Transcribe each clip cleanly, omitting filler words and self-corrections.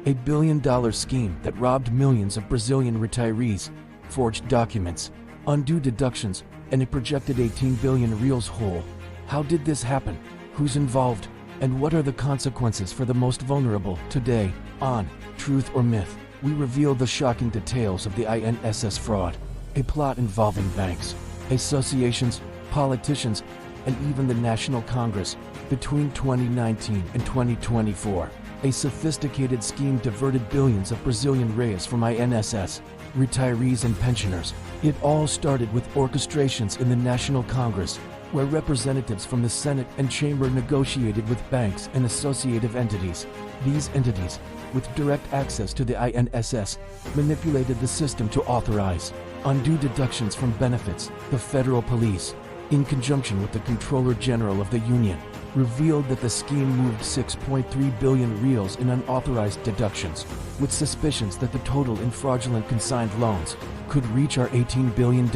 a billion-dollar scheme that robbed millions of Brazilian retirees, forged documents, undue deductions, and a projected 18 billion reals hole. How did this happen? Who's involved? And what are the consequences for the most vulnerable? Today, on Truth or Myth, we reveal the shocking details of the INSS fraud, a plot involving banks, associations, politicians, and even the National Congress. Between 2019 and 2024, a sophisticated scheme diverted billions of Brazilian reais from INSS, retirees and pensioners. It all started with orchestrations in the National Congress, where representatives from the Senate and Chamber negotiated with banks and associative entities. These entities, with direct access to the INSS, manipulated the system to authorize undue deductions from benefits. The federal police, in conjunction with the Comptroller General of the Union, revealed that the scheme moved 6.3 billion reals in unauthorized deductions, with suspicions that the total in fraudulent consigned loans could reach our $18 billion.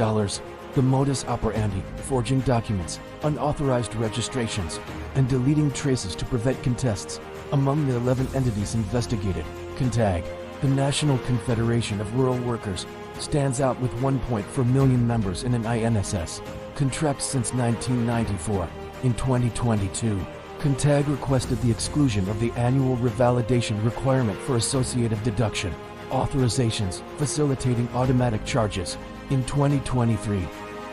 The modus operandi: forging documents, unauthorized registrations, and deleting traces to prevent contests. Among the 11 entities investigated, CONTAG, the National Confederation of Rural Workers, stands out with 1.4 million members in an INSS contract since 1994. In 2022, CONTAG requested the exclusion of the annual revalidation requirement for associative deduction authorizations, facilitating automatic charges. In 2023,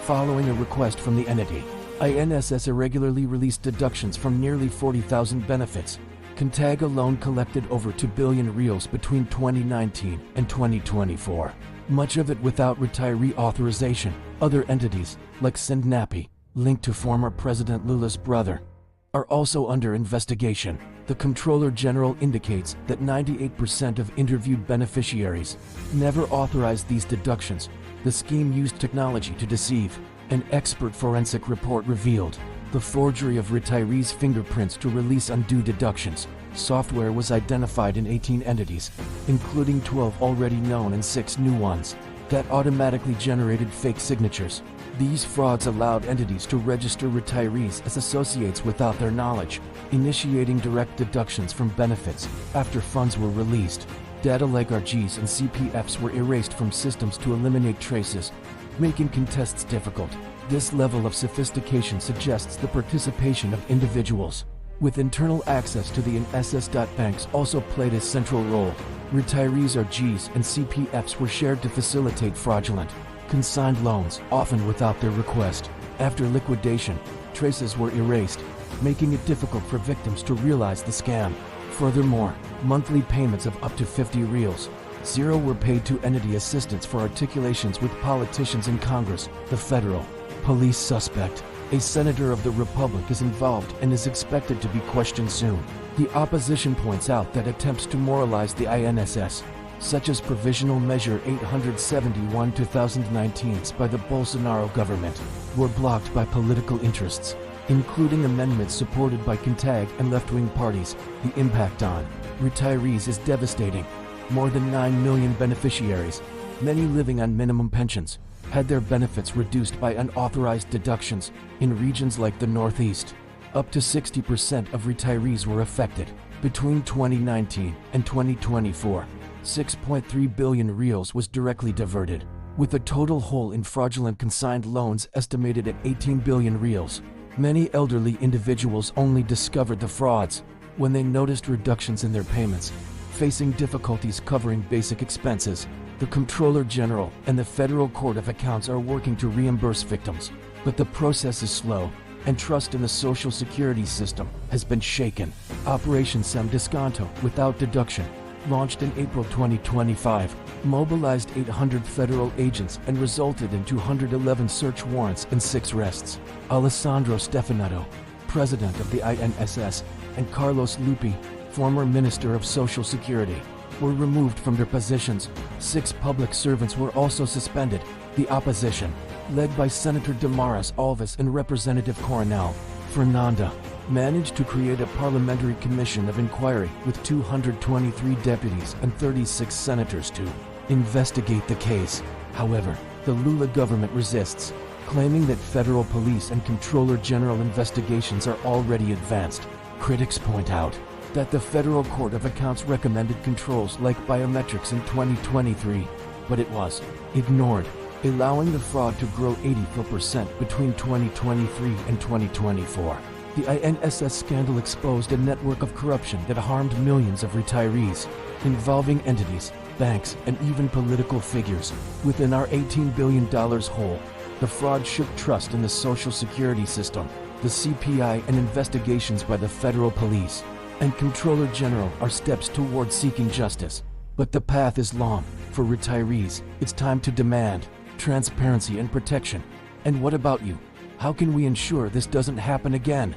following a request from the entity, INSS irregularly released deductions from nearly 40,000 benefits. CONTAG alone collected over 2 billion reals between 2019 and 2024, much of it without retiree authorization. Other entities, like Sindnapi, linked to former President Lula's brother, are also under investigation. The Comptroller General indicates that 98% of interviewed beneficiaries never authorized these deductions. The scheme used technology to deceive. An expert forensic report revealed the forgery of retirees' fingerprints to release undue deductions. Software was identified in 18 entities, including 12 already known and 6 new ones, that automatically generated fake signatures. These frauds allowed entities to register retirees as associates without their knowledge, initiating direct deductions from benefits after funds were released. Data like RGs and CPFs were erased from systems to eliminate traces, making contests difficult. This level of sophistication suggests the participation of individuals with internal access to the INSS. Banks also played a central role. Retirees' RGs and CPFs were shared to facilitate fraudulent consigned loans, often without their request. After liquidation, traces were erased, making it difficult for victims to realize the scam. Furthermore, monthly payments of up to 50 reals zero were paid to entity assistants for articulations with politicians in Congress. The federal police suspect, a senator of the Republic, is involved and is expected to be questioned soon. The opposition points out that attempts to moralize the INSS, such as Provisional Measure 871/2019 by the Bolsonaro government, were blocked by political interests, including amendments supported by CONTAG and left-wing parties. The impact on retirees is devastating. More than 9 million beneficiaries, many living on minimum pensions, had their benefits reduced by unauthorized deductions. In regions like the Northeast, up to 60% of retirees were affected. Between 2019 and 2024, 6.3 billion reals was directly diverted, with a total hole in fraudulent consigned loans estimated at 18 billion reals. Many elderly individuals only discovered the frauds when they noticed reductions in their payments, facing difficulties covering basic expenses. The Comptroller General and the Federal Court of Accounts are working to reimburse victims, but the process is slow, and trust in the Social Security system has been shaken. Operation Sem Desconto, without deduction, launched in April 2025, mobilized 800 federal agents and resulted in 211 search warrants and 6 arrests. Alessandro Stefanato, president of the INSS, and Carlos Lupi, former Minister of Social Security, were removed from their positions. 6 public servants were also suspended. The opposition, led by Senator Damaras Alves and Representative Coronel Fernanda, managed to create a parliamentary commission of inquiry with 223 deputies and 36 senators to investigate the case. However, the Lula government resists, claiming that federal police and Comptroller General investigations are already advanced. Critics point out that the Federal Court of Accounts recommended controls like biometrics in 2023, but it was ignored, allowing the fraud to grow 84% between 2023 and 2024. The INSS scandal exposed a network of corruption that harmed millions of retirees, involving entities, banks, and even political figures. Within our $18 billion hole, the fraud shook trust in the Social Security system, the CPI, and investigations by the federal police and Comptroller General are steps toward seeking justice. But the path is long. For retirees, it's time to demand transparency and protection. And what about you? How can we ensure this doesn't happen again?